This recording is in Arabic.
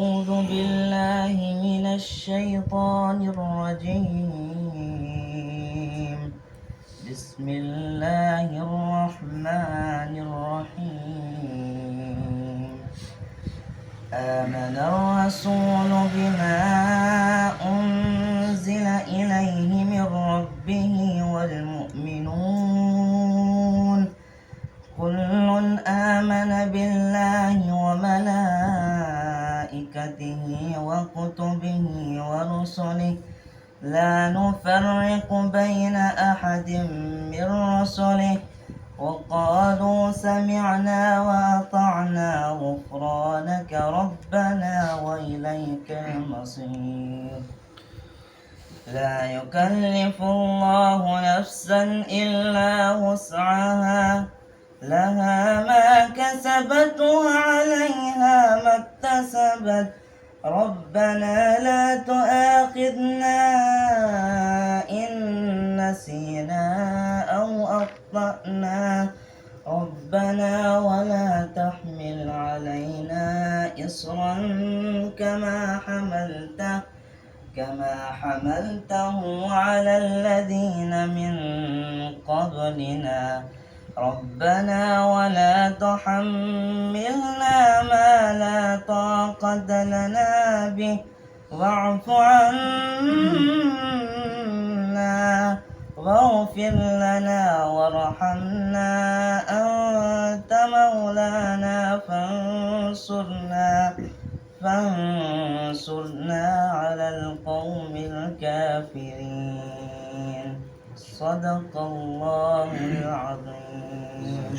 أعوذ بالله من الشيطان الرجيم. بسم الله الرحمن الرحيم. آمن الرسول بما أنزل إليه من ربه والمؤمنون كل آمن بالله وملائكته وكتبه ورسله لا نفرق بين أحد من رسله وقالوا سمعنا وأطعنا غفرانك ربنا وإليك المصير. لا يكلف الله نفسا إلا وسعها لها ما كسبت وعليها ما اكتسبت ربنا لا تؤاخذنا إن نسينا أو أخطأنا ربنا ولا تحمل علينا إصرا كما حملته على الذين من قبلنا ربنا ولا تحملنا ما لا طاقة لنا به واعف عنا واغفر لنا وارحمنا أنت مولانا فانصرنا على القوم الكافرين. صدق الله العظيم.